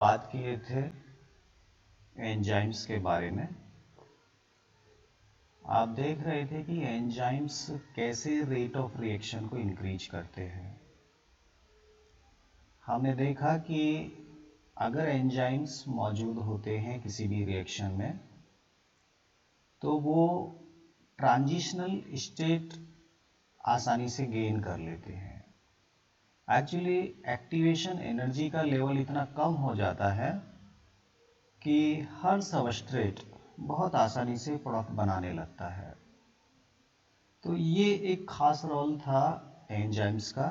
बात किए थे एंजाइम्स के बारे में। आप देख रहे थे कि एंजाइम्स कैसे रेट ऑफ रिएक्शन को इंक्रीज करते हैं। हमने देखा कि अगर एंजाइम्स मौजूद होते हैं किसी भी रिएक्शन में तो वो ट्रांजिशनल स्टेट आसानी से गेन कर लेते हैं। एक्चुअली एक्टिवेशन एनर्जी का लेवल इतना कम हो जाता है कि हर सबस्ट्रेट बहुत आसानी से प्रोडक्ट बनाने लगता है। तो ये एक खास रोल था एंजाइम्स का।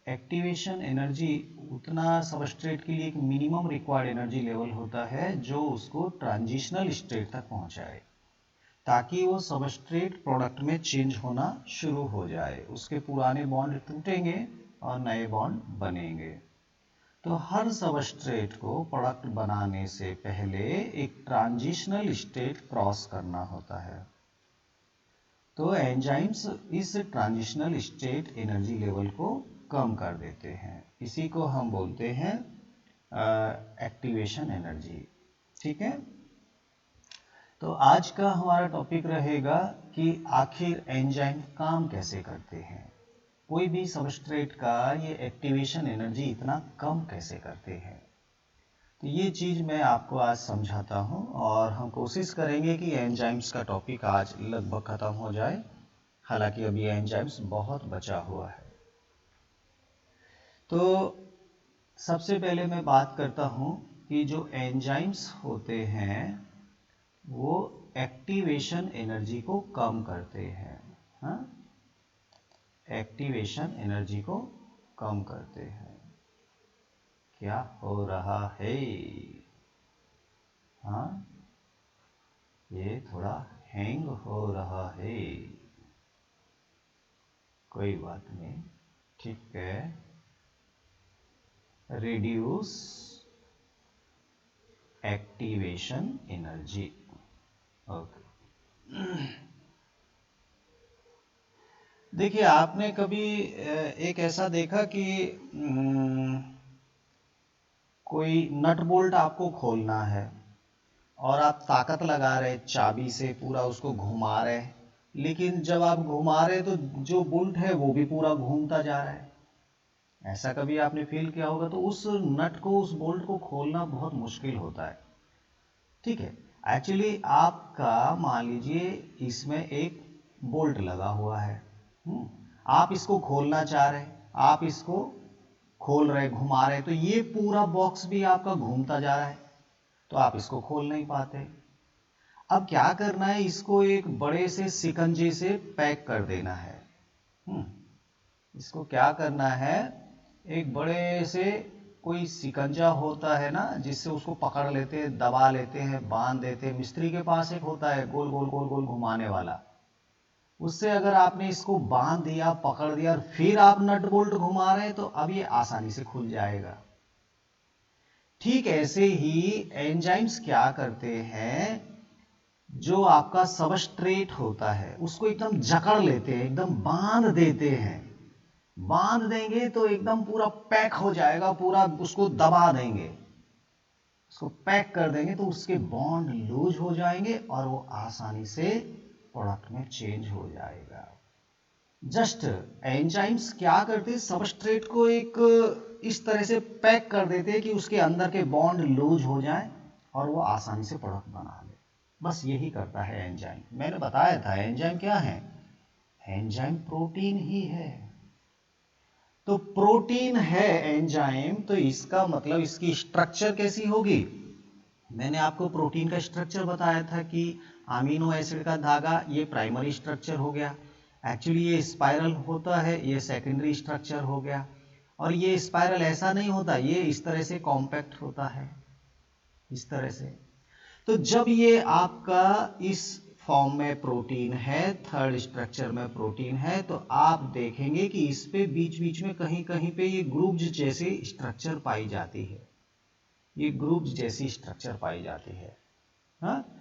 एक्टिवेशन एनर्जी उतना सबस्ट्रेट के लिए एक मिनिमम रिक्वायर्ड एनर्जी लेवल होता है जो उसको ट्रांजिशनल स्टेट तक पहुंचाए ताकि वो सबस्ट्रेट प्रोडक्ट में चेंज होना शुरू हो जाए, उसके पुराने बॉन्ड टूटेंगे और नए बॉन्ड बनेंगे। तो हर सबस्ट्रेट को प्रोडक्ट बनाने से पहले एक ट्रांजिशनल स्टेट क्रॉस करना होता है। तो एंजाइम्स इस ट्रांजिशनल स्टेट एनर्जी लेवल को कम कर देते हैं। इसी को हम बोलते हैं एक्टिवेशन एनर्जी। ठीक है, तो आज का हमारा टॉपिक रहेगा कि आखिर एंजाइम काम कैसे करते हैं, कोई भी सबस्ट्रेट का ये एक्टिवेशन एनर्जी इतना कम कैसे करते हैं। तो ये चीज़ मैं आपको आज समझाता हूँ और हम कोशिश करेंगे कि एंजाइम्स का टॉपिक आज लगभग ख़त्म हो जाए, हालांकि अभी एंजाइम्स बहुत बचा हुआ है। तो सबसे पहले मैं बात करता हूँ कि जो एंजाइम्स होते हैं वो एक्टिवेशन एनर्जी को कम करते हैं। हाँ, एक्टिवेशन एनर्जी को कम करते हैं। क्या हो रहा है? हाँ, ये थोड़ा हैंग हो रहा है, कोई बात नहीं, ठीक है। Reduce activation energy. ओके, देखिए आपने कभी एक ऐसा देखा कि कोई नट बोल्ट आपको खोलना है और आप ताकत लगा रहे चाबी से, पूरा उसको घुमा रहे, लेकिन जब आप घुमा रहे तो जो बोल्ट है वो भी पूरा घूमता जा रहा है। ऐसा कभी आपने फील किया होगा। तो उस नट को, उस बोल्ट को खोलना बहुत मुश्किल होता है। ठीक है, एक्चुअली आपका मान लीजिए इसमें एक बोल्ट लगा हुआ है, आप इसको खोलना चाह रहे, आप इसको खोल रहे, घुमा रहे, तो ये पूरा बॉक्स भी आपका घूमता जा रहा है, तो आप इसको खोल नहीं पाते। अब क्या करना है, इसको एक बड़े से शिकंजे से पैक कर देना है। इसको क्या करना है, एक बड़े से कोई शिकंजा होता है ना, जिससे उसको पकड़ लेते हैं, दबा लेते हैं, बांध देते हैं। मिस्त्री के पास एक होता है गोल गोल गोल गोल घुमाने वाला, उससे अगर आपने इसको बांध दिया, पकड़ दिया और फिर आप नट बोल्ट घुमा रहे हैं तो अब ये आसानी से खुल जाएगा। ठीक ऐसे ही एंजाइम्स क्या करते हैं, जो आपका सबस्ट्रेट होता है उसको एकदम जकड़ लेते हैं, एकदम बांध देते हैं। बांध देंगे तो एकदम पूरा पैक हो जाएगा, पूरा उसको दबा देंगे, उसको पैक कर देंगे तो उसके बॉन्ड लूज हो जाएंगे और वो आसानी से प्रोडक्ट में चेंज हो जाएगा। जस्ट एंजाइम्स क्या करते हैं, सबस्ट्रेट को एक इस तरह से पैक कर देते हैं कि उसके अंदर के बॉन्ड लूज हो जाएं और वो आसानी से प्रोडक्ट बना ले। बस यही करता है एंजाइम। मैंने बताया था एंजाइम क्या है, एंजाइम प्रोटीन ही है। तो प्रोटीन है एंजाइम, तो इसका मतलब इसकी स्ट्रक्चर कैसी होगी। मैंने आपको प्रोटीन का स्ट्रक्चर बताया था कि अमीनो एसिड का धागा ये प्राइमरी स्ट्रक्चर हो गया, एक्चुअली ये स्पाइरल होता है, ये सेकेंडरी स्ट्रक्चर हो गया। और ये स्पाइरल ऐसा नहीं होता, ये इस तरह से कॉम्पैक्ट होता है, इस तरह से। तो जब ये आपका इस फॉर्म में प्रोटीन है, थर्ड स्ट्रक्चर में प्रोटीन है, तो आप देखेंगे कि इस पे बीच बीच में कहीं कहीं पे ये ग्रुप्स जैसे स्ट्रक्चर पाई जाती है, ये ग्रुप्स जैसी स्ट्रक्चर पाई जाती है। हाँ?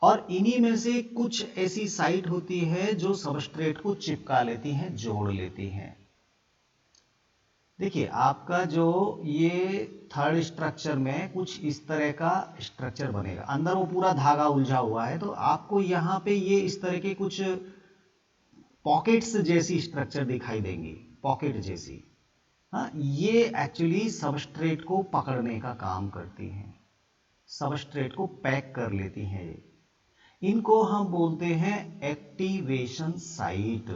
और इन्हीं में से कुछ ऐसी साइट होती है जो सबस्ट्रेट को चिपका लेती हैं, जोड़ लेती हैं। देखिए आपका जो ये थर्ड स्ट्रक्चर में कुछ इस तरह का स्ट्रक्चर बनेगा, अंदर वो पूरा धागा उलझा हुआ है, तो आपको यहाँ पे ये इस तरह के कुछ पॉकेट्स जैसी स्ट्रक्चर दिखाई देंगी, पॉकेट जैसी। हाँ, ये एक्चुअली सबस्ट्रेट को पकड़ने का काम करती हैं, सबस्ट्रेट को पैक कर लेती हैं ये। इनको हम बोलते हैं एक्टिवेशन साइट।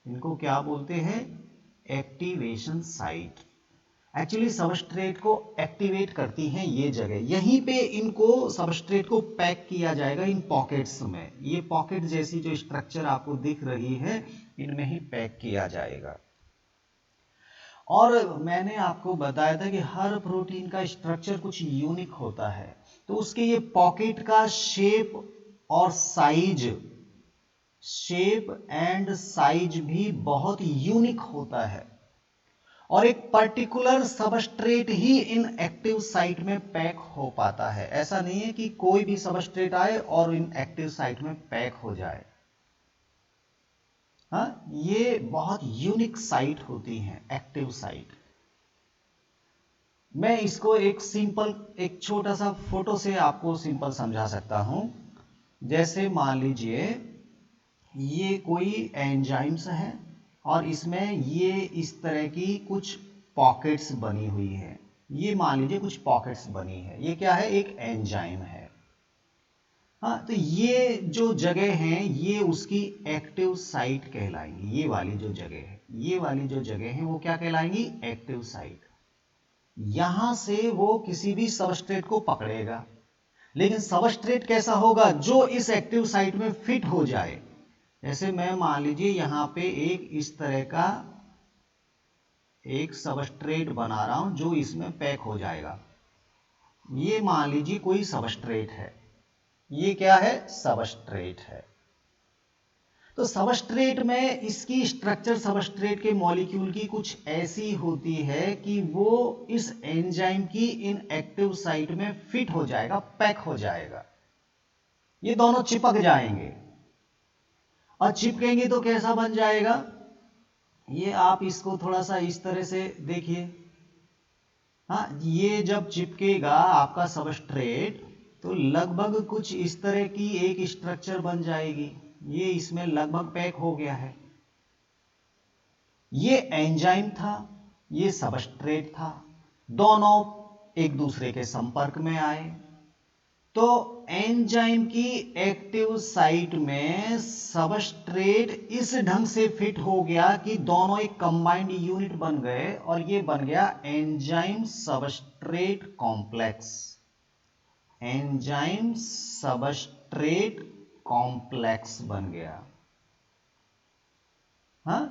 इनको क्या बोलते हैं? Activation site. एक्चुअली सबस्ट्रेट को एक्टिवेट करती हैं ये जगह, यहीं पे इनको सबस्ट्रेट को पैक किया जाएगा इन पॉकेट्स में। ये पॉकेट जैसी जो स्ट्रक्चर आपको दिख रही है, इनमें ही पैक किया जाएगा। और मैंने आपको बताया था कि हर प्रोटीन का स्ट्रक्चर कुछ यूनिक होता है, तो उसके ये पॉकेट का शेप और साइज, शेप एंड साइज भी बहुत यूनिक होता है, और एक पर्टिकुलर सबस्ट्रेट ही इन एक्टिव साइट में पैक हो पाता है। ऐसा नहीं है कि कोई भी सबस्ट्रेट आए और इन एक्टिव साइट में पैक हो जाए। हाँ, ये बहुत यूनिक साइट होती हैं, एक्टिव साइट। मैं इसको एक सिंपल, एक छोटा सा फोटो से आपको सिंपल समझा सकता हूं। जैसे मान लीजिए ये कोई एंजाइम्स है और इसमें ये इस तरह की कुछ पॉकेट्स बनी हुई है। ये मान लीजिए कुछ पॉकेट्स बनी है, ये क्या है? एक एंजाइम है। हाँ, तो ये जो जगह है ये उसकी एक्टिव साइट कहलाएंगी। ये वाली जो जगह है, ये वाली जो जगह है वो क्या कहलाएंगी? Active site. यहां से वो किसी भी सबस्ट्रेट को पकड़ेगा, लेकिन सबस्ट्रेट कैसा होगा? जो इस एक्टिव साइट में फिट हो जाए। जैसे मैं मान लीजिए यहां पे एक इस तरह का एक सबस्ट्रेट बना रहा हूं जो इसमें पैक हो जाएगा। ये मान लीजिए कोई सबस्ट्रेट है, ये क्या है? सबस्ट्रेट है। तो सबस्ट्रेट में इसकी स्ट्रक्चर सबस्ट्रेट के मॉलिक्यूल की कुछ ऐसी होती है कि वो इस एंजाइम की इन एक्टिव साइट में फिट हो जाएगा, पैक हो जाएगा। ये दोनों चिपक जाएंगे, और चिपकेंगे तो कैसा बन जाएगा? ये आप इसको थोड़ा सा इस तरह से देखिए। हाँ, ये जब चिपकेगा आपका सबस्ट्रेट, तो लगभग कुछ इस तरह की एक स्ट्रक्चर बन जाएगी। ये इसमें लगभग पैक हो गया है। ये एंजाइम था, ये सबस्ट्रेट था, दोनों एक दूसरे के संपर्क में आए, तो एंजाइम की एक्टिव साइट में सबस्ट्रेट इस ढंग से फिट हो गया कि दोनों एक कंबाइंड यूनिट बन गए, और ये बन गया enzyme substrate complex. Enzyme substrate complex बन गया। हाँ,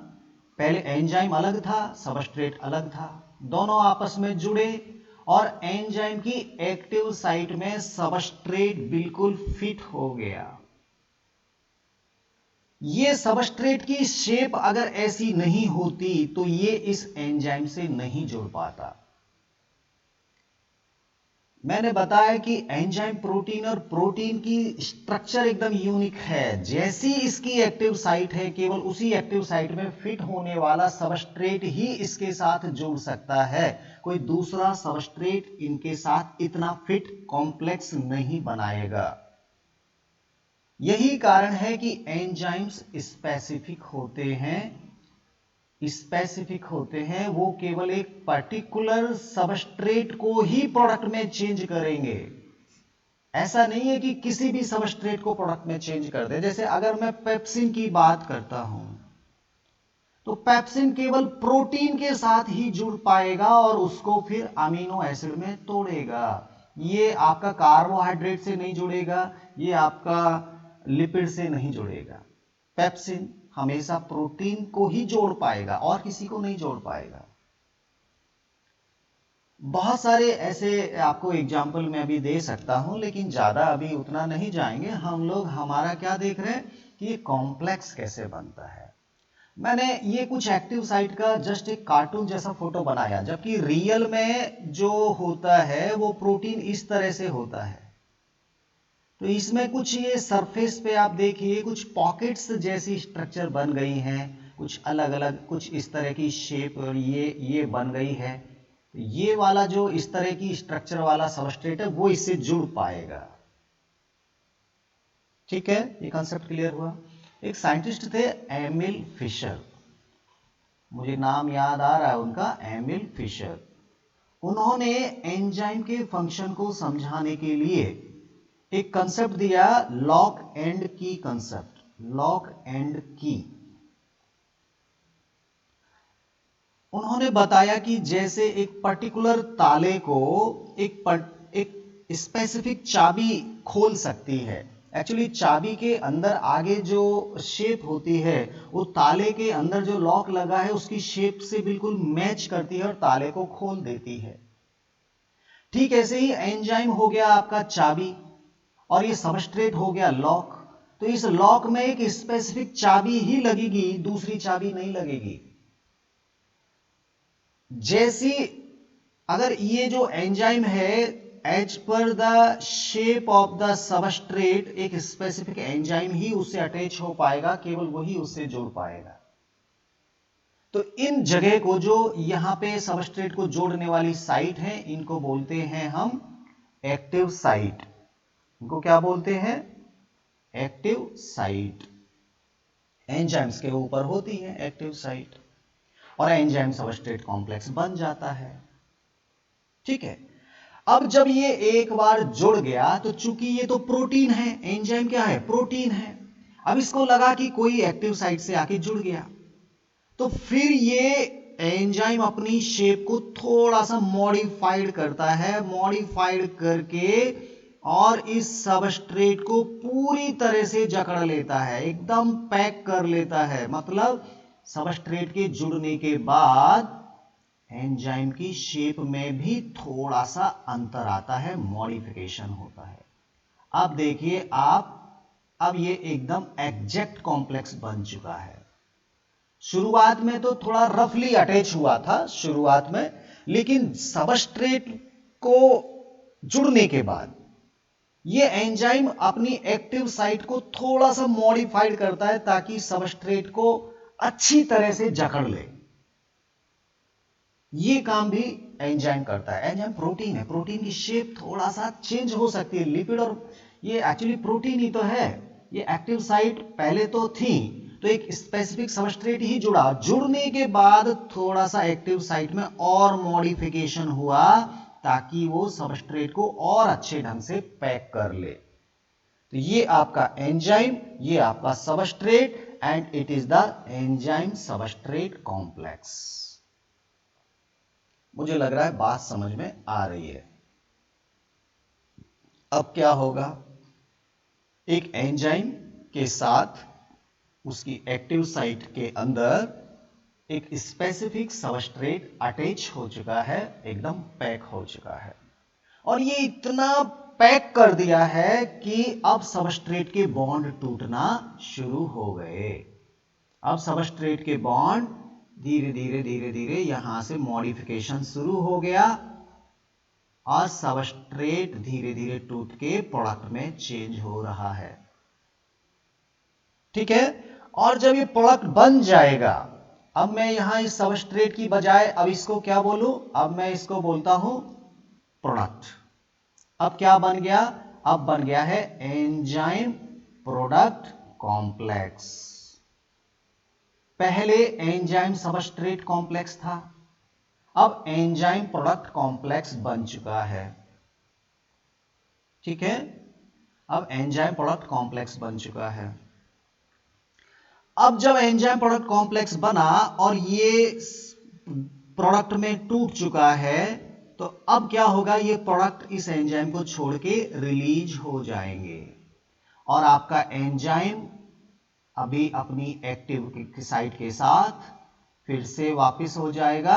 पहले एंजाइम अलग था, सबस्ट्रेट अलग था, दोनों आपस में जुड़े, और एंजाइम की एक्टिव साइट में सबस्ट्रेट बिल्कुल फिट हो गया। ये सबस्ट्रेट की शेप अगर ऐसी नहीं होती तो ये इस एंजाइम से नहीं जुड़ पाता। मैंने बताया कि एंजाइम प्रोटीन, और प्रोटीन की स्ट्रक्चर एकदम यूनिक है। जैसी इसकी एक्टिव साइट है, केवल उसी एक्टिव साइट में फिट होने वाला सबस्ट्रेट ही इसके साथ जुड़ सकता है। कोई दूसरा सबस्ट्रेट इनके साथ इतना फिट कॉम्प्लेक्स नहीं बनाएगा। यही कारण है कि एंजाइम्स स्पेसिफिक होते हैं। स्पेसिफिक होते हैं, वो केवल एक पर्टिकुलर सबस्ट्रेट को ही प्रोडक्ट में चेंज करेंगे। ऐसा नहीं है कि किसी भी सबस्ट्रेट को प्रोडक्ट में चेंज कर दे। जैसे अगर मैं पेप्सिन की बात करता हूं, तो पेप्सिन केवल प्रोटीन के साथ ही जुड़ पाएगा और उसको फिर अमीनो एसिड में तोड़ेगा। ये आपका कार्बोहाइड्रेट से नहीं जुड़ेगा, ये आपका लिपिड से नहीं जुड़ेगा। पेप्सिन हमेशा प्रोटीन को ही जोड़ पाएगा और किसी को नहीं जोड़ पाएगा। बहुत सारे ऐसे आपको एग्जाम्पल मैं अभी दे सकता हूं, लेकिन ज्यादा अभी उतना नहीं जाएंगे हम लोग। हमारा क्या देख रहे हैं कि ये कॉम्प्लेक्स कैसे बनता है। मैंने ये कुछ एक्टिव साइट का जस्ट एक कार्टून जैसा फोटो बनाया, जबकि रियल में जो होता है वो प्रोटीन इस तरह से होता है। तो इसमें कुछ ये सरफेस पे आप देखिए कुछ पॉकेट्स जैसी स्ट्रक्चर बन गई हैं, कुछ अलग अलग, कुछ इस तरह की शेप, ये बन गई है। ये वाला जो इस तरह की स्ट्रक्चर वाला सबस्ट्रेट है वो इससे जुड़ पाएगा। ठीक है, ये कॉन्सेप्ट क्लियर हुआ। एक साइंटिस्ट थे एमिल फिशर, मुझे नाम याद आ रहा है उनका, एमिल फिशर। उन्होंने एंजाइम के फंक्शन को समझाने के लिए एक कंसेप्ट दिया, लॉक एंड की कंसेप्ट, लॉक एंड की। उन्होंने बताया कि जैसे एक पर्टिकुलर ताले को एक स्पेसिफिक चाबी खोल सकती है। एक्चुअली चाबी के अंदर आगे जो शेप होती है वो ताले के अंदर जो लॉक लगा है उसकी शेप से बिल्कुल मैच करती है और ताले को खोल देती है। ठीक ऐसे ही एंजाइम हो गया आपका चाबी और ये सबस्ट्रेट हो गया लॉक। तो इस लॉक में एक स्पेसिफिक चाबी ही लगेगी, दूसरी चाबी नहीं लगेगी। जैसी अगर ये जो एंजाइम है as per the shape of the substrate, एक स्पेसिफिक एंजाइम ही उससे अटैच हो पाएगा, केवल वही उससे जोड़ पाएगा। तो इन जगह को जो यहां पे सबस्ट्रेट को जोड़ने वाली साइट है इनको बोलते हैं हम एक्टिव साइट। इनको क्या बोलते हैं? Active site. एंजाइम्स के ऊपर होती है एक्टिव साइट और एंजाइम सबस्ट्रेट कॉम्प्लेक्स बन जाता है। ठीक है, अब जब ये एक बार जुड़ गया तो चूंकि ये तो प्रोटीन है, एंजाइम क्या है? प्रोटीन है। अब इसको लगा कि कोई एक्टिव साइट से आके जुड़ गया, तो फिर ये एंजाइम अपनी शेप को थोड़ा सा मॉडिफाइड करता है, मॉडिफाइड करके और इस सबस्ट्रेट को पूरी तरह से जकड़ लेता है, एकदम पैक कर लेता है। मतलब सबस्ट्रेट के जुड़ने के बाद एंजाइम की शेप में भी थोड़ा सा अंतर आता है, मॉडिफिकेशन होता है। अब देखिए आप, अब ये एकदम एग्जैक्ट कॉम्प्लेक्स बन चुका है। शुरुआत में तो थोड़ा रफली अटैच हुआ था शुरुआत में, लेकिन सबस्ट्रेट को जुड़ने के बाद ये एंजाइम अपनी एक्टिव साइट को थोड़ा सा मॉडिफाइड करता है ताकि सबस्ट्रेट को अच्छी तरह से जकड़ ले। ये काम भी एंजाइम करता है। एंजाइम प्रोटीन है, प्रोटीन की शेप थोड़ा सा चेंज हो सकती है, लिपिड, और ये एक्चुअली प्रोटीन ही तो है। ये एक्टिव साइट पहले तो थी, तो एक स्पेसिफिक सबस्ट्रेट ही जुड़ा, जुड़ने के बाद थोड़ा सा एक्टिव साइट में और मॉडिफिकेशन हुआ ताकि वो सबस्ट्रेट को और अच्छे ढंग से पैक कर ले। तो ये आपका एंजाइम, ये आपका substrate, and it is the enzyme substrate complex. मुझे लग रहा है बात समझ में आ रही है। अब क्या होगा, एक एंजाइम के साथ उसकी एक्टिव साइट के अंदर एक स्पेसिफिक सबस्ट्रेट अटैच हो चुका है, एकदम पैक हो चुका है, और ये इतना पैक कर दिया है कि अब सबस्ट्रेट के बॉन्ड टूटना शुरू हो गए। अब सबस्ट्रेट के बॉन्ड धीरे धीरे धीरे धीरे यहां से मॉडिफिकेशन शुरू हो गया और सबस्ट्रेट धीरे धीरे टूट के प्रोडक्ट में चेंज हो रहा है। ठीक है, और जब ये प्रोडक्ट बन जाएगा, अब मैं यहां इस सबस्ट्रेट की बजाय अब इसको क्या बोलूं? अब मैं इसको बोलता हूं प्रोडक्ट। अब क्या बन गया? अब बन गया है एंजाइम प्रोडक्ट कॉम्प्लेक्स। पहले एंजाइम सबस्ट्रेट कॉम्प्लेक्स था, अब एंजाइम प्रोडक्ट कॉम्प्लेक्स बन चुका है। ठीक है, अब एंजाइम प्रोडक्ट कॉम्प्लेक्स बन चुका है। अब जब एंजाइम प्रोडक्ट कॉम्प्लेक्स बना और ये प्रोडक्ट में टूट चुका है, तो अब क्या होगा? ये प्रोडक्ट इस एंजाइम को छोड़ के रिलीज हो जाएंगे और आपका एंजाइम अभी अपनी एक्टिव साइट के साथ फिर से वापस हो जाएगा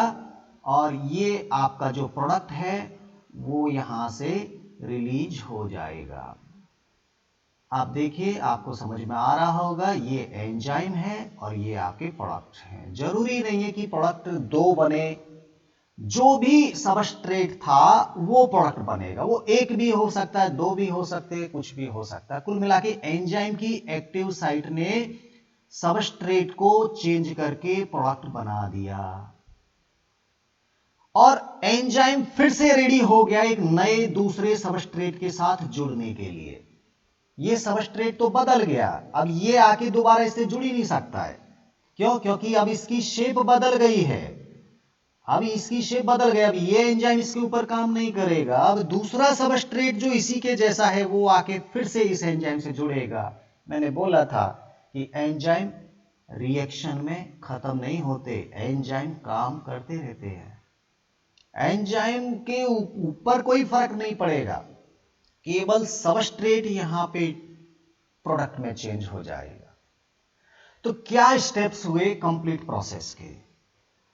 और ये आपका जो प्रोडक्ट है वो यहां से रिलीज हो जाएगा। आप देखिए, आपको समझ में आ रहा होगा, ये एंजाइम है और ये आपके प्रोडक्ट हैं। जरूरी नहीं है कि प्रोडक्ट दो बने, जो भी सबस्ट्रेट था वो प्रोडक्ट बनेगा। वो एक भी हो सकता है, दो भी हो सकते हैं, कुछ भी हो सकता है। कुल मिला के एंजाइम की एक्टिव साइट ने सबस्ट्रेट को चेंज करके प्रोडक्ट बना दिया और एंजाइम फिर से रेडी हो गया एक नए दूसरे सबस्ट्रेट के साथ जुड़ने के लिए। ये सबस्ट्रेट तो बदल गया, अब ये आके दोबारा इससे जुड़ ही नहीं सकता है। क्यों? क्योंकि अब इसकी शेप बदल गई है, अब इसकी शेप बदल गई, अब ये एंजाइम इसके ऊपर काम नहीं करेगा। अब दूसरा सबस्ट्रेट जो इसी के जैसा है वो आके फिर से इस एंजाइम से जुड़ेगा। मैंने बोला था कि एंजाइम रिएक्शन में खत्म नहीं होते, एंजाइम काम करते रहते हैं। एंजाइम के ऊपर कोई फर्क नहीं पड़ेगा, केवल सबस्ट्रेट यहां पे प्रोडक्ट में चेंज हो जाएगा। तो क्या स्टेप्स हुए कंप्लीट प्रोसेस के?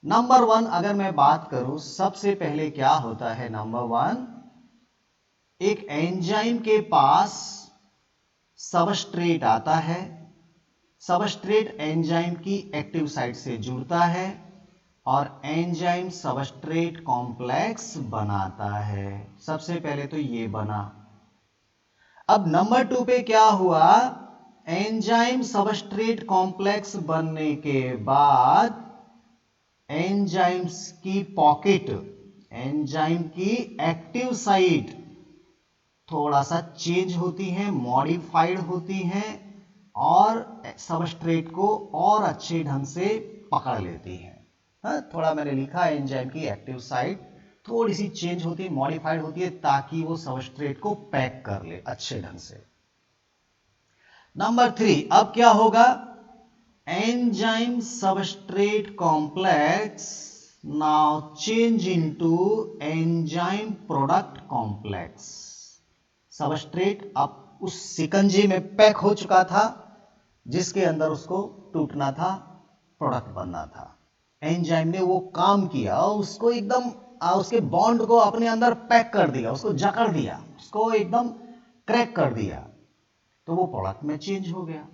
नंबर 1 अगर मैं बात करूं, सबसे पहले क्या होता है? नंबर 1, एक एंजाइम के पास सबस्ट्रेट आता है, सबस्ट्रेट एंजाइम की एक्टिव साइट से जुड़ता है और एंजाइम सबस्ट्रेट कॉम्प्लेक्स बनाता है। सबसे पहले तो ये बना। अब नंबर 2 पे क्या हुआ? एंजाइम सबस्ट्रेट कॉम्प्लेक्स बनने के बाद एंजाइम्स की पॉकेट, एंजाइम की एक्टिव साइट थोड़ा सा चेंज होती हैं, मॉडिफाइड होती हैं और सबस्ट्रेट को और अच्छे ढंग से पकड़ लेती हैं। थोड़ा मैंने लिखा है एंजाइम की एक्टिव साइट थोड़ी सी चेंज होती है, मॉडिफाइड होती है ताकि वो सबस्ट्रेट को पैक कर ले अच्छे ढंग से। नंबर 3, अब क्या होगा? Enzyme substrate complex now change into enzyme product complex. Substrate अब उस सिकंजे में पैक हो चुका था जिसके अंदर उसको टूटना था, प्रोडक्ट बनना था। एंजाइम ने वो काम किया, उसको एकदम उसके बॉन्ड को अपने अंदर पैक कर दिया, उसको जकड़ दिया, उसको एकदम क्रैक कर दिया, तो वो प्रोडक्ट में चेंज हो गया।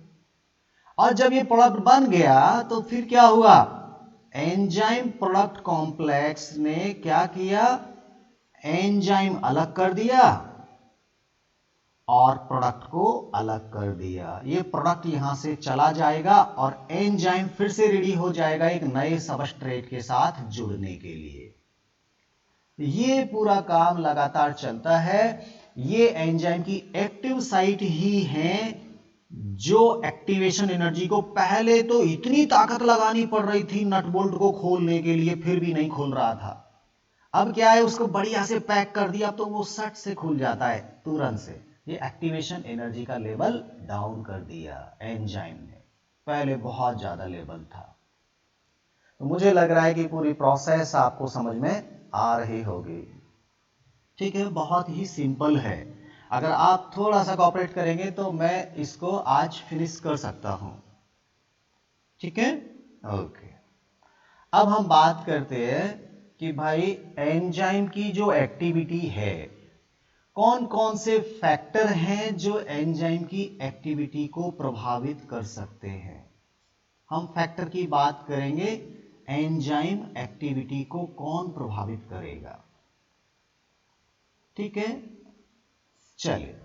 और जब ये प्रोडक्ट बन गया तो फिर क्या हुआ? एंजाइम प्रोडक्ट कॉम्प्लेक्स ने क्या किया? एंजाइम अलग कर दिया और प्रोडक्ट को अलग कर दिया। ये प्रोडक्ट यहां से चला जाएगा और एंजाइम फिर से रेडी हो जाएगा एक नए सबस्ट्रेट के साथ जुड़ने के लिए। ये पूरा काम लगातार चलता है। ये एंजाइम की एक्टिव साइट ही है जो एक्टिवेशन एनर्जी को, पहले तो इतनी ताकत लगानी पड़ रही थी नट बोल्ट को खोलने के लिए, फिर भी नहीं खोल रहा था। अब क्या है, उसको बढ़िया से पैक कर दिया, अब तो वो सट से खुल जाता है तुरंत से। ये एक्टिवेशन एनर्जी का लेवल डाउन कर दिया एंजाइम ने, पहले बहुत ज्यादा लेवल था। तो मुझे लग रहा है कि पूरी प्रोसेस आपको समझ में आ रही होगी। ठीक है, बहुत ही सिंपल है। अगर आप थोड़ा सा कोऑपरेट करेंगे तो मैं इसको आज फिनिश कर सकता हूं। ठीक है, ओके। अब हम बात करते हैं कि भाई एंजाइम की जो एक्टिविटी है, कौन कौन से फैक्टर हैं जो एंजाइम की एक्टिविटी को प्रभावित कर सकते हैं। हम फैक्टर की बात करेंगे, एंजाइम एक्टिविटी को कौन प्रभावित करेगा। ठीक है, चलिए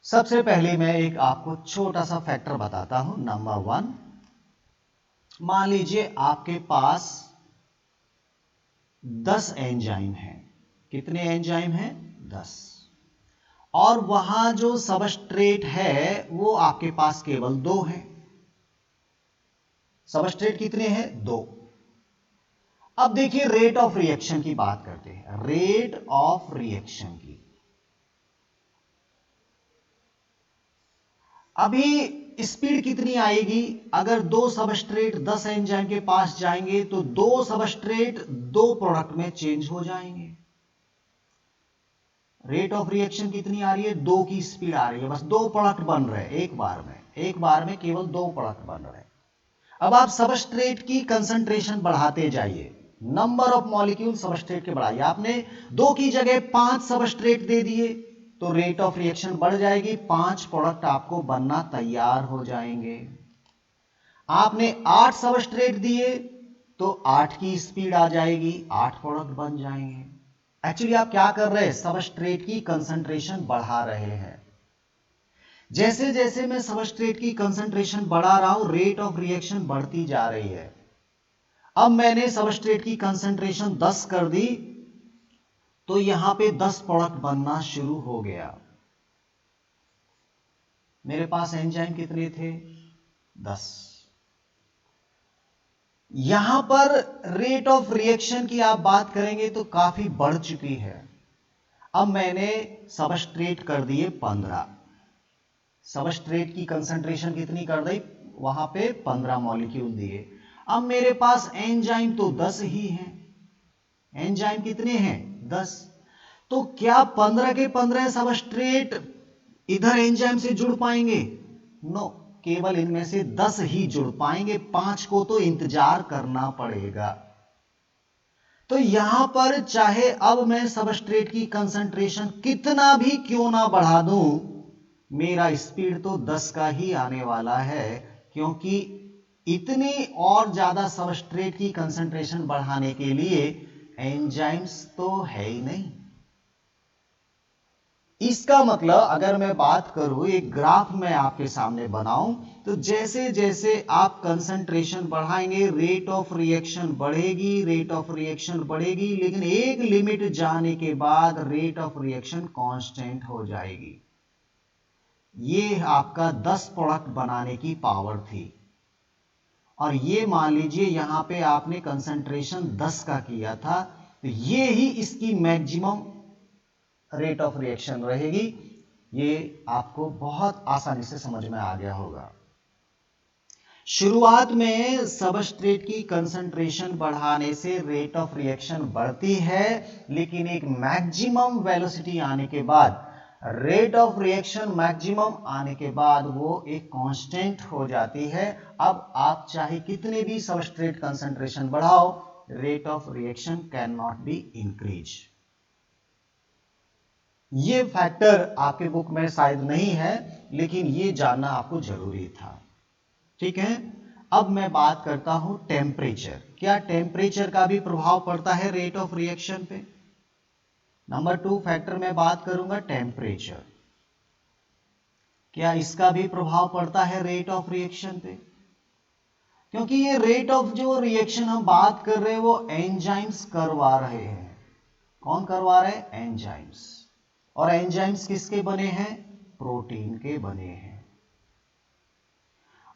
सबसे पहले मैं एक आपको छोटा सा फैक्टर बताता हूं। नंबर 1, मान लीजिए आपके पास 10 एंजाइम हैं। कितने एंजाइम हैं? 10। और वहां जो सबस्ट्रेट है वो आपके पास केवल 2 है। सबस्ट्रेट कितने हैं? 2। अब देखिए रेट ऑफ रिएक्शन की बात करते हैं, रेट ऑफ रिएक्शन की। अभी स्पीड कितनी आएगी? अगर 2 सबस्ट्रेट 10 एंजाइम के पास जाएंगे तो 2 सबस्ट्रेट 2 प्रोडक्ट में चेंज हो जाएंगे। रेट ऑफ रिएक्शन कितनी आ रही है? 2 की स्पीड आ रही है, बस 2 प्रोडक्ट बन रहे हैं एक बार में केवल 2 प्रोडक्ट बन रहे हैं। अब आप सबस्ट्रेट की कंसंट्रेशन बढ़ाते जाइए, नंबर ऑफ मॉलिक्यूल सबस्ट्रेट के बढ़ाइए। आपने 2 की जगह 5 सबस्ट्रेट दे दिए तो रेट ऑफ रिएक्शन बढ़ जाएगी, 5 प्रोडक्ट आपको बनना तैयार हो जाएंगे। आपने 8 सबस्ट्रेट दिए तो 8 की स्पीड आ जाएगी, 8 प्रोडक्ट बन जाएंगे। एक्चुअली आप क्या कर रहे हैं? सबस्ट्रेट की कंसंट्रेशन बढ़ा रहे हैं। जैसे जैसे मैं सबस्ट्रेट की कंसंट्रेशन बढ़ा रहा हूं, रेट ऑफ रिएक्शन बढ़ती जा रही है। अब मैंने सबस्ट्रेट की कंसंट्रेशन 10 कर दी, तो यहां पे 10 प्रोडक्ट बनना शुरू हो गया। मेरे पास एंजाइम कितने थे? 10। यहां पर रेट ऑफ रिएक्शन की आप बात करेंगे तो काफी बढ़ चुकी है। अब मैंने सबस्ट्रेट कर दिए 15। सबस्ट्रेट की कंसंट्रेशन कितनी कर दी? वहां पे 15 मॉलिक्यूल दिए। अब मेरे पास एंजाइम तो 10 ही हैं। एंजाइम कितने हैं? 10। तो क्या 15 के 15 सबस्ट्रेट इधर एंजाइम से जुड़ पाएंगे? नो, केवल इनमें से 10 ही जुड़ पाएंगे, 5 को तो इंतजार करना पड़ेगा। तो यहां पर चाहे अब मैं सबस्ट्रेट की कंसंट्रेशन कितना भी क्यों ना बढ़ा दूं, मेरा स्पीड तो 10 का ही आने वाला है, क्योंकि इतनी और ज्यादा सबस्ट्रेट की कंसंट्रेशन बढ़ाने के लिए एंजाइम्स तो है ही नहीं। इसका मतलब अगर मैं बात करूं, एक ग्राफ मैं आपके सामने बनाऊं, तो जैसे जैसे आप कंसंट्रेशन बढ़ाएंगे रेट ऑफ रिएक्शन बढ़ेगी, रेट ऑफ रिएक्शन बढ़ेगी, लेकिन एक लिमिट जाने के बाद रेट ऑफ रिएक्शन कांस्टेंट हो जाएगी। ये आपका 10 प्रोडक्ट बनाने की पावर थी, और ये मान लीजिए यहां पे आपने कंसंट्रेशन 10 का किया था, तो ये ही इसकी मैक्सिमम रेट ऑफ रिएक्शन रहेगी। ये आपको बहुत आसानी से समझ में आ गया होगा। शुरुआत में सबस्ट्रेट की कंसंट्रेशन बढ़ाने से रेट ऑफ रिएक्शन बढ़ती है, लेकिन एक मैक्सिमम वेलोसिटी आने के बाद, रेट ऑफ रिएक्शन मैक्सिमम आने के बाद वो एक कांस्टेंट हो जाती है। अब आप चाहे कितने भी सबस्ट्रेट कंसंट्रेशन बढ़ाओ, rate of reaction can not be increase. ये फैक्टर आपके बुक में शायद नहीं है, लेकिन ये जानना आपको जरूरी था। ठीक है, अब मैं बात करता हूं टेम्परेचर। क्या टेम्परेचर का भी प्रभाव पड़ता है रेट ऑफ रिएक्शन पे? नंबर 2 फैक्टर मैं बात करूंगा टेम्परेचर। क्या इसका भी प्रभाव पड़ता है रेट ऑफ रिएक्शन पे? क्योंकि ये रेट ऑफ जो रिएक्शन हम बात कर रहे हैं वो एंजाइम्स करवा रहे हैं। कौन करवा रहे हैं? एंजाइम्स। और एंजाइम्स किसके बने हैं? प्रोटीन के बने हैं।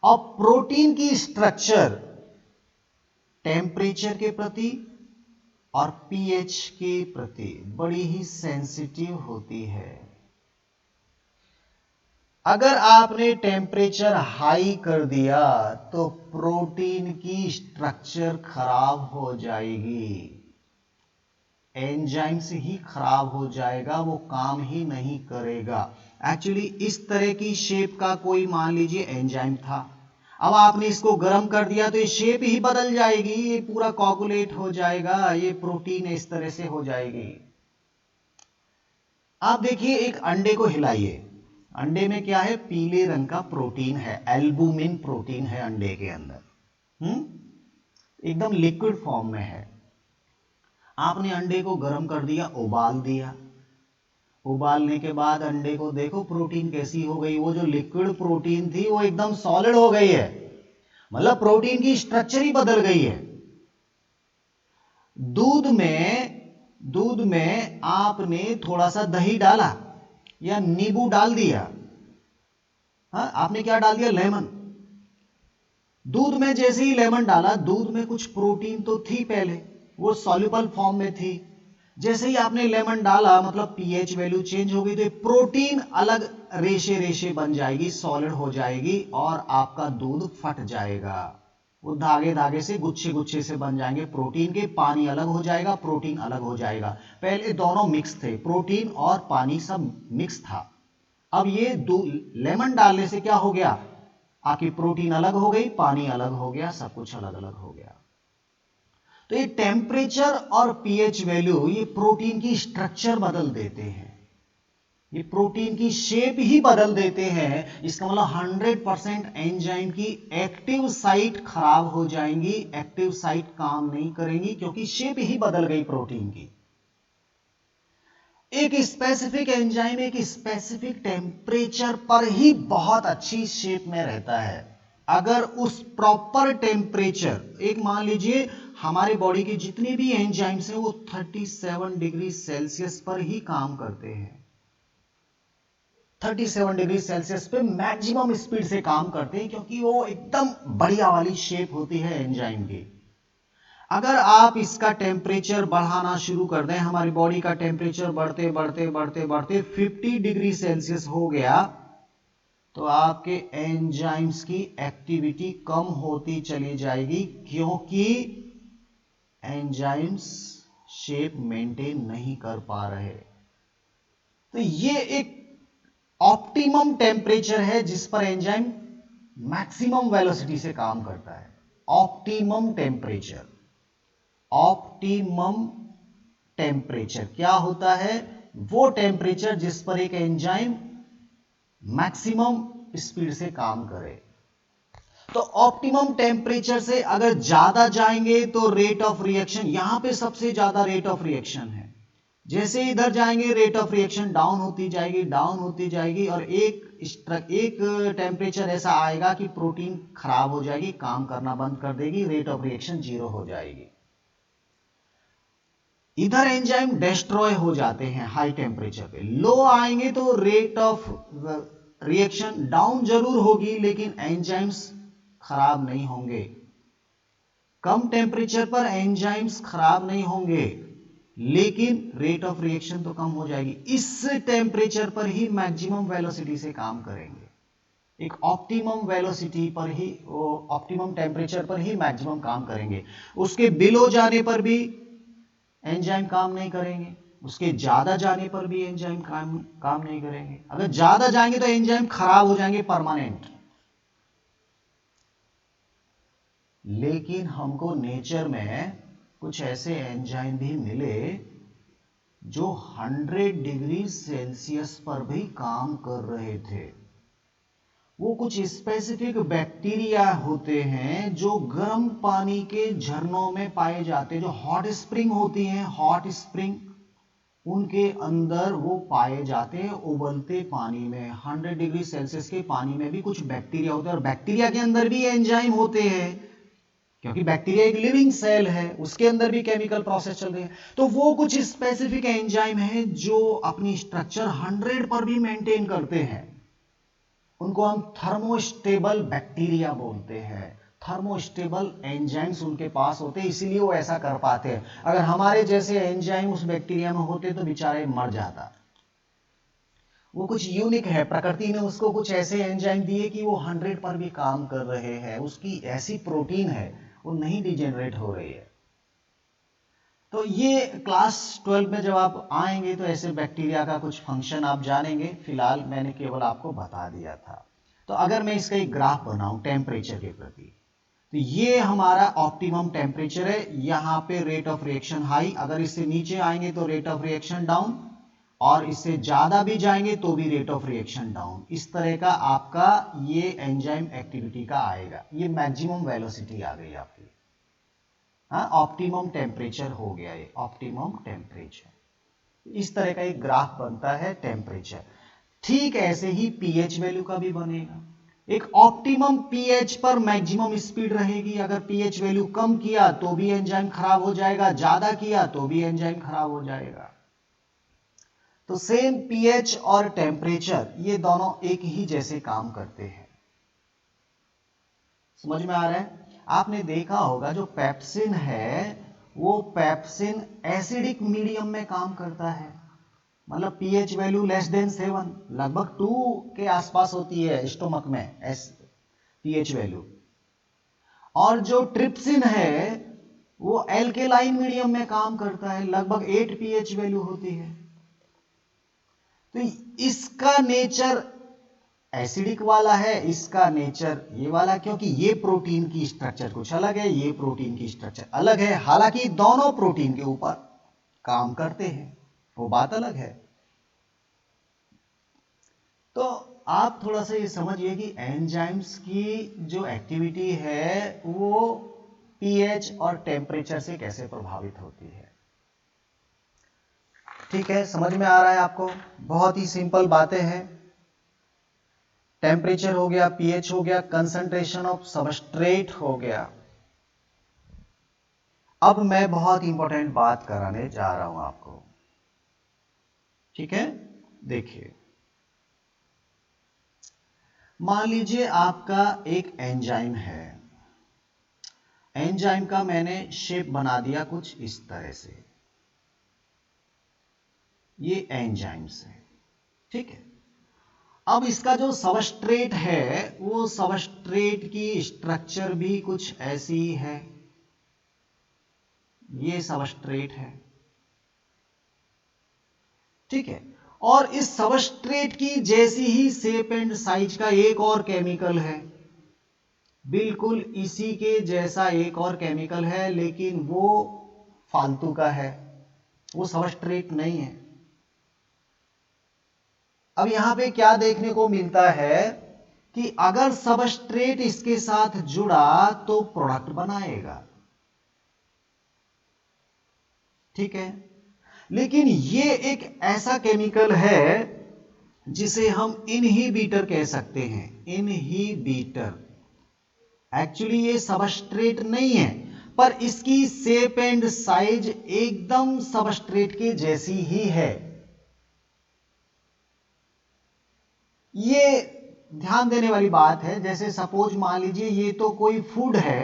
अब प्रोटीन की स्ट्रक्चर टेम्परेचर के प्रति और पीएच के प्रति बड़ी ही सेंसिटिव होती है। अगर आपने टेम्परेचर हाई कर दिया तो प्रोटीन की स्ट्रक्चर खराब हो जाएगी, एंजाइम्स ही खराब हो जाएगा, वो काम ही नहीं करेगा। एक्चुअली इस तरह की शेप का कोई मान लीजिए एंजाइम था, अब आपने इसको गर्म कर दिया तो ये शेप ही बदल जाएगी, ये पूरा कोगुलेट हो जाएगा, ये प्रोटीन इस तरह से हो जाएगी। आप देखिए एक अंडे को हिलाइए, अंडे में क्या है? पीले रंग का प्रोटीन है, एल्बुमिन प्रोटीन है अंडे के अंदर, एकदम लिक्विड फॉर्म में है। आपने अंडे को गर्म कर दिया, उबाल दिया, उबालने के बाद अंडे को देखो प्रोटीन कैसी हो गई, वो जो लिक्विड प्रोटीन थी वो एकदम सॉलिड हो गई है, मतलब प्रोटीन की स्ट्रक्चर ही बदल गई है। दूध में आपने थोड़ा सा दही डाला या नींबू डाल दिया, हाँ आपने क्या डाल दिया? लेमन। दूध में जैसे ही लेमन डाला, दूध में कुछ प्रोटीन तो थी पहले, वो सॉल्युबल फॉर्म में थी, जैसे ही आपने लेमन डाला मतलब पीएच वैल्यू चेंज हो गई, तो प्रोटीन अलग रेशे रेशे बन जाएगी, सॉलिड हो जाएगी और आपका दूध फट जाएगा। वो धागे धागे से गुच्छे गुच्छे से बन जाएंगे प्रोटीन के, पानी अलग हो जाएगा, प्रोटीन अलग हो जाएगा। पहले दोनों मिक्स थे, प्रोटीन और पानी सब मिक्स था। अब ये लेमन डालने से क्या हो गया? आपकी प्रोटीन अलग हो गई, पानी अलग हो गया, सब कुछ अलग अलग हो गया। तो ये टेम्परेचर और पीएच वैल्यू ये प्रोटीन की स्ट्रक्चर बदल देते हैं, ये प्रोटीन की शेप ही बदल देते हैं। इसका मतलब 100% एंजाइम की एक्टिव साइट खराब हो जाएंगी, एक्टिव साइट काम नहीं करेंगी, क्योंकि शेप ही बदल गई प्रोटीन की। एक स्पेसिफिक एंजाइम एक स्पेसिफिक टेम्परेचर पर ही बहुत अच्छी शेप में रहता है। अगर उस प्रॉपर टेम्परेचर, एक मान लीजिए हमारे बॉडी के जितने भी एंजाइम्स हैं वो 37 डिग्री सेल्सियस पर ही काम करते हैं, 37 डिग्री सेल्सियस पे मैक्सिमम स्पीड से काम करते हैं, क्योंकि वो एकदम बढ़िया वाली शेप होती है एंजाइम की। अगर आप इसका टेम्परेचर बढ़ाना शुरू कर दें, हमारी बॉडी का टेम्परेचर बढ़ते बढ़ते बढ़ते बढ़ते 50 डिग्री सेल्सियस हो गया, तो आपके एंजाइम्स की एक्टिविटी कम होती चली जाएगी, क्योंकि एंजाइम्स शेप मेंटेन नहीं कर पा रहे। तो ये एक ऑप्टिमम टेम्परेचर है जिस पर एंजाइम मैक्सिमम वेलोसिटी से काम करता है। ऑप्टिमम टेम्परेचर, ऑप्टिमम टेम्परेचर क्या होता है? वो टेम्परेचर जिस पर एक एंजाइम मैक्सिमम स्पीड से काम करे। तो ऑप्टिमम टेम्परेचर से अगर ज्यादा जाएंगे तो रेट ऑफ रिएक्शन, यहां पे सबसे ज्यादा रेट ऑफ रिएक्शन है। जैसे इधर जाएंगे रेट ऑफ रिएक्शन डाउन होती जाएगी, डाउन होती जाएगी, और एक टेम्परेचर ऐसा आएगा कि प्रोटीन खराब हो जाएगी, काम करना बंद कर देगी, रेट ऑफ रिएक्शन 0 हो जाएगी। इधर एंजाइम डिस्ट्रॉय हो जाते हैं हाई टेम्परेचर पे। लो आएंगे तो रेट ऑफ रिएक्शन डाउन जरूर होगी, लेकिन एंजाइम्स खराब नहीं होंगे। कम टेम्परेचर पर एंजाइम्स खराब नहीं होंगे, लेकिन रेट ऑफ रिएक्शन तो कम हो जाएगी। इस टेम्परेचर पर ही मैक्सिमम वेलोसिटी से काम करेंगे। एक ऑप्टिमम वेलोसिटी पर ही, ऑप्टिमम टेम्परेचर पर ही मैक्सिमम काम करेंगे। उसके बिलो जाने पर भी एंजाइम काम नहीं करेंगे, उसके ज्यादा जाने पर भी एंजाइम काम नहीं करेंगे। अगर ज्यादा जाएंगे तो एंजाइम खराब हो जाएंगे परमानेंट। लेकिन हमको नेचर में कुछ ऐसे एंजाइम भी मिले जो 100 डिग्री सेल्सियस पर भी काम कर रहे थे। वो कुछ स्पेसिफिक बैक्टीरिया होते हैं जो गर्म पानी के झरनों में पाए जाते हैं, जो हॉट स्प्रिंग होती हैं, हॉट स्प्रिंग, उनके अंदर वो पाए जाते हैं उबलते पानी में। 100 डिग्री सेल्सियस के पानी में भी कुछ बैक्टीरिया होते हैं, और बैक्टीरिया के अंदर भी एंजाइम होते हैं, क्योंकि बैक्टीरिया एक लिविंग सेल है, उसके अंदर भी केमिकल प्रोसेस चल रही है। तो वो कुछ स्पेसिफिक एंजाइम है जो अपनी स्ट्रक्चर 100 पर भी मेंटेन करते हैं। उनको हम थर्मोस्टेबल बैक्टीरिया बोलते हैं। थर्मोस्टेबल एंजाइम्स उनके पास होते हैं, इसीलिए वो ऐसा कर पाते हैं। अगर हमारे जैसे एंजाइम उस बैक्टीरिया में होते तो बेचारे मर जाता। वो कुछ यूनिक है, प्रकृति ने उसको कुछ ऐसे एंजाइम दिए कि वो 100 पर भी काम कर रहे हैं। उसकी ऐसी प्रोटीन है, वो नहीं डिजेनरेट हो रही है। तो ये क्लास 12 में जब आप आएंगे तो ऐसे बैक्टीरिया का कुछ फंक्शन आप जानेंगे। फिलहाल मैंने केवल आपको बता दिया था। तो अगर मैं इसका एक ग्राफ बनाऊं टेम्परेचर के प्रति, तो ये हमारा ऑप्टिमम टेम्परेचर है। यहाँ पे रेट ऑफ रिएक्शन हाई, अगर इससे नीचे आएंगे तो रेट ऑफ रिएक्शन डाउन, और इससे ज्यादा भी जाएंगे तो भी रेट ऑफ रिएक्शन डाउन। इस तरह का आपका ये एंजाइम एक्टिविटी का आएगा। ये मैक्सिमम वेलोसिटी आ गई आपकी। हाँ, ऑप्टिमम टेम्परेचर हो गया ये, ऑप्टिमम टेम्परेचर। इस तरह का एक ग्राफ बनता है टेम्परेचर। ठीक ऐसे ही पीएच वैल्यू का भी बनेगा। एक ऑप्टिमम पीएच पर मैक्सिमम स्पीड रहेगी। अगर पीएच वैल्यू कम किया तो भी एंजाइम खराब हो जाएगा, ज्यादा किया तो भी एंजाइम खराब हो जाएगा। तो सेम पीएच और टेम्परेचर ये दोनों एक ही जैसे काम करते हैं। समझ में आ रहा है? आपने देखा होगा जो पेप्सिन है, वो पेप्सिन एसिडिक मीडियम में काम करता है। मतलब पीएच वैल्यू लेस देन 7, लगभग 2 के आसपास होती है स्टोमक में पीएच वैल्यू। और जो ट्रिप्सिन है वो एल्केलाइन मीडियम में काम करता है, लगभग 8 पीएच वैल्यू होती है। तो इसका नेचर एसिडिक वाला है, इसका नेचर ये वाला, क्योंकि ये प्रोटीन की स्ट्रक्चर कुछ अलग है, ये प्रोटीन की स्ट्रक्चर अलग है। हालांकि दोनों प्रोटीन के ऊपर काम करते हैं, वो बात अलग है। तो आप थोड़ा सा ये समझिए कि एंजाइम्स की जो एक्टिविटी है वो पीएच और टेम्परेचर से कैसे प्रभावित होती है। ठीक है, समझ में आ रहा है आपको? बहुत ही सिंपल बातें हैं। टेम्परेचर हो गया, पीएच हो गया, कंसंट्रेशन ऑफ सबस्ट्रेट हो गया। अब मैं बहुत इंपॉर्टेंट बात कराने जा रहा हूं आपको। ठीक है, देखिए, मान लीजिए आपका एक एंजाइम है। एंजाइम का मैंने शेप बना दिया कुछ इस तरह से। ये एंजाइम्स है, ठीक है। अब इसका जो सबस्ट्रेट है वो सबस्ट्रेट की स्ट्रक्चर भी कुछ ऐसी ही है। ये सबस्ट्रेट है, ठीक है। और इस सबस्ट्रेट की जैसी ही शेप एंड साइज का एक और केमिकल है, बिल्कुल इसी के जैसा एक और केमिकल है, लेकिन वो फालतू का है, वो सबस्ट्रेट नहीं है। अब यहां पे क्या देखने को मिलता है कि अगर सबस्ट्रेट इसके साथ जुड़ा तो प्रोडक्ट बनाएगा, ठीक है। लेकिन ये एक ऐसा केमिकल है जिसे हम इनहिबिटर कह सकते हैं। इनहिबिटर, एक्चुअली ये सबस्ट्रेट नहीं है, पर इसकी शेप एंड साइज एकदम सबस्ट्रेट के जैसी ही है। ये ध्यान देने वाली बात है। जैसे सपोज मान लीजिए ये तो कोई फूड है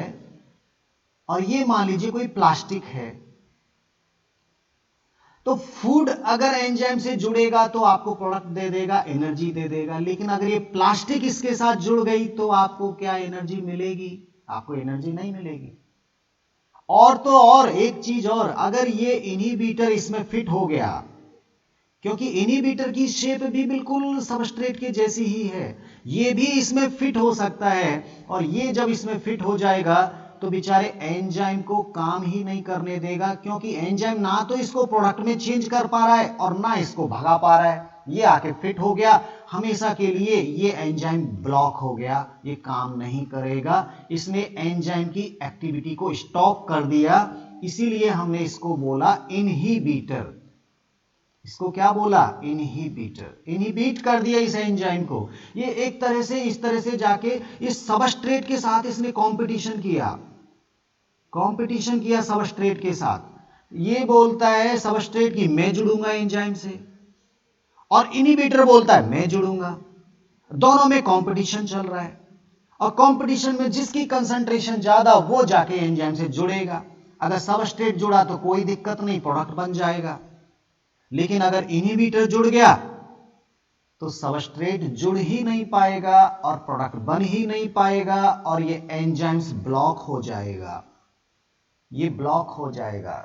और ये मान लीजिए कोई प्लास्टिक है। तो फूड अगर एंजाइम से जुड़ेगा तो आपको प्रोडक्ट दे देगा, एनर्जी दे देगा। लेकिन अगर ये प्लास्टिक इसके साथ जुड़ गई तो आपको क्या एनर्जी मिलेगी? आपको एनर्जी नहीं मिलेगी। और तो और एक चीज और, अगर ये इनहिबिटर इसमें फिट हो गया, क्योंकि इनहिबिटर की शेप भी बिल्कुल सबस्ट्रेट के जैसी ही है, ये भी इसमें फिट हो सकता है। और ये जब इसमें फिट हो जाएगा तो बेचारे एंजाइम को काम ही नहीं करने देगा, क्योंकि एंजाइम ना तो इसको प्रोडक्ट में चेंज कर पा रहा है और ना इसको भगा पा रहा है। ये आके फिट हो गया, हमेशा के लिए ये एंजाइम ब्लॉक हो गया, ये काम नहीं करेगा। इसने एंजाइम की एक्टिविटी को स्टॉप कर दिया, इसीलिए हमने इसको बोला इनहिबिटर। इसको क्या बोला? इनहिबिटर। इनहिबिट कर दिया इस एंजाइम को। ये एक तरह से इस तरह से जाके इस सबस्ट्रेट के साथ इसने कंपटीशन किया, कंपटीशन किया सबस्ट्रेट के साथ। ये बोलता है सबस्ट्रेट की मैं जुड़ूंगा एंजाइम से, और इनहिबिटर बोलता है मैं जुड़ूंगा। दोनों में कंपटीशन चल रहा है, और कंपटीशन में जिसकी कंसंट्रेशन ज्यादा वो जाके एंजाइम से जुड़ेगा। अगर सबस्ट्रेट जुड़ा तो कोई दिक्कत नहीं, प्रोडक्ट बन जाएगा। लेकिन अगर इनहिबिटर जुड़ गया तो सबस्ट्रेट जुड़ ही नहीं पाएगा और प्रोडक्ट बन ही नहीं पाएगा, और ये एंजाइम्स ब्लॉक हो जाएगा, ये ब्लॉक हो जाएगा।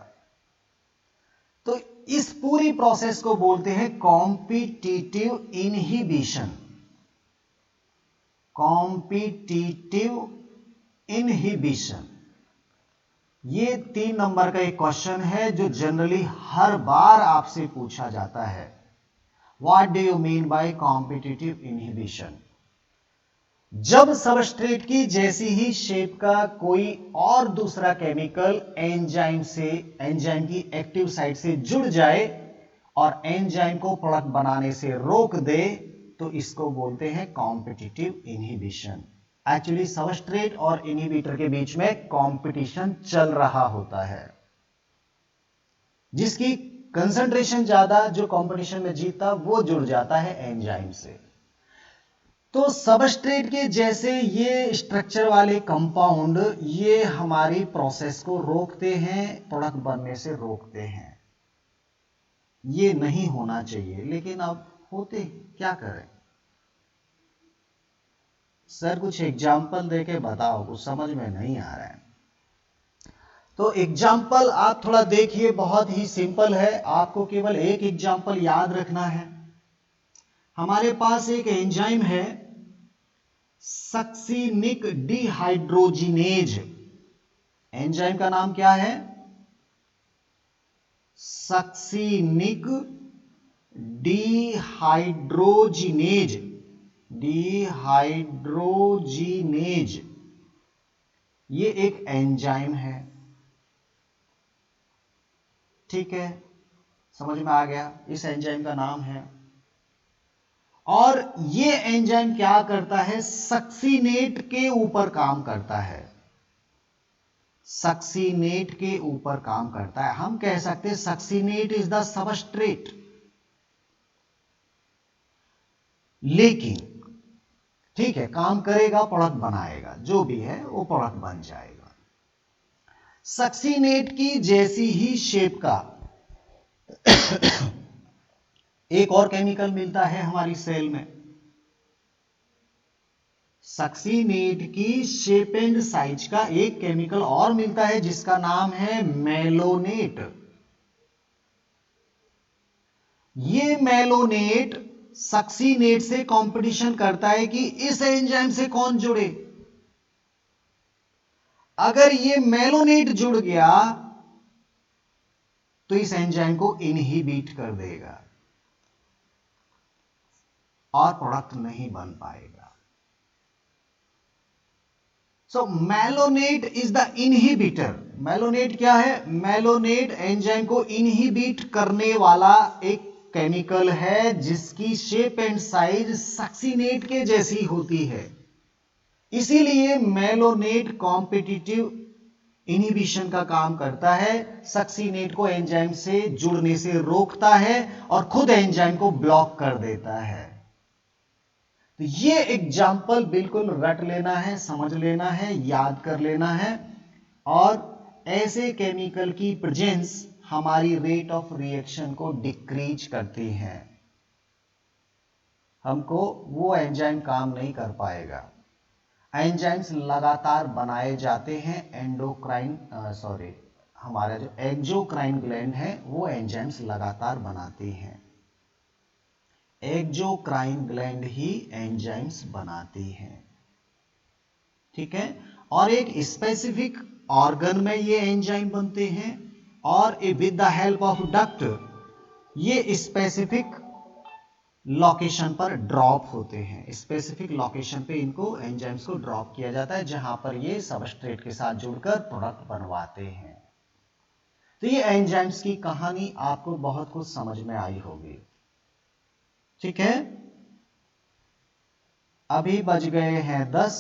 तो इस पूरी प्रोसेस को बोलते हैं कॉम्पिटिटिव इनहिबिशन। कॉम्पिटिटिव इनहिबिशन, ये 3 नंबर का एक क्वेश्चन है जो जनरली हर बार आपसे पूछा जाता है। What do you mean by competitive inhibition? जब सबस्ट्रेट की जैसी ही शेप का कोई और दूसरा केमिकल एंजाइम से, एंजाइम की एक्टिव साइट से जुड़ जाए और एंजाइम को प्रोडक्ट बनाने से रोक दे, तो इसको बोलते हैं कॉम्पिटिटिव इनहिबिशन। एक्चुअली सबस्ट्रेट और इनहिबिटर के बीच में कंपटीशन चल रहा होता है। जिसकी कंसंट्रेशन ज्यादा, जो कंपटीशन में जीतता, वो जुड़ जाता है एंजाइम से। तो सबस्ट्रेट के जैसे ये स्ट्रक्चर वाले कंपाउंड ये हमारी प्रोसेस को रोकते हैं, प्रोडक्ट बनने से रोकते हैं। ये नहीं होना चाहिए, लेकिन अब होते, क्या करें? सर कुछ एग्जाम्पल देके बताओ, कुछ समझ में नहीं आ रहा है। तो एग्जाम्पल आप थोड़ा देखिए, बहुत ही सिंपल है, आपको केवल एक एग्जाम्पल याद रखना है। हमारे पास एक एंजाइम है सक्सिनिक डिहाइड्रोजिनेज। एंजाइम का नाम क्या है? Succinic dehydrogenase. डिहाइड्रोजिनेज ये एक एंजाइम है, ठीक है। समझ में आ गया? इस एंजाइम का नाम है। और ये एंजाइम क्या करता है? सक्सीनेट के ऊपर काम करता है, सक्सीनेट के ऊपर काम करता है। हम कह सकते हैं सक्सीनेट इज द सबस्ट्रेट। लेकिन ठीक है, काम करेगा, प्रोडक्ट बनाएगा, जो भी है वो प्रोडक्ट बन जाएगा। सक्सीनेट की जैसी ही शेप का एक और केमिकल मिलता है हमारी सेल में। सक्सीनेट की शेप एंड साइज का एक केमिकल और मिलता है जिसका नाम है मेलोनेट। ये मेलोनेट सक्सीनेट से कंपटीशन करता है कि इस एंजाइम से कौन जुड़े। अगर ये मेलोनेट जुड़ गया तो इस एंजाइम को इनहिबिट कर देगा और प्रोडक्ट नहीं बन पाएगा। So malonate is the inhibitor. Malonate क्या है? मेलोनेट एंजाइम को इनहिबिट करने वाला एक केमिकल है जिसकी शेप एंड साइज सक्सीनेट के जैसी होती है। इसीलिए मेलोनेट कॉम्पिटिटिव इनहिबिशन का काम करता है, सक्सीनेट को एंजाइम से जुड़ने से रोकता है और खुद एंजाइम को ब्लॉक कर देता है। तो ये एग्जाम्पल बिल्कुल रट लेना है, समझ लेना है, याद कर लेना है। और ऐसे केमिकल की प्रेजेंस हमारी रेट ऑफ रिएक्शन को डिक्रीज करती है। हमको वो एंजाइम काम नहीं कर पाएगा। एंजाइम्स लगातार बनाए जाते हैं, हमारा जो एक्सोक्राइन ग्लैंड है वो एंजाइम्स लगातार बनाते हैं। एक्सोक्राइन ग्लैंड ही एंजाइम्स बनाती हैं, ठीक है। और एक स्पेसिफिक ऑर्गन में ये एंजाइम बनते हैं और with the help of duct ये स्पेसिफिक लोकेशन पर ड्रॉप होते हैं। स्पेसिफिक लोकेशन पे इनको एंजाइम्स को ड्रॉप किया जाता है जहां पर ये सबस्ट्रेट के साथ जुड़कर प्रोडक्ट बनवाते हैं। तो ये एंजाइम्स की कहानी आपको बहुत कुछ समझ में आई होगी, ठीक है। अभी बज गए हैं 10।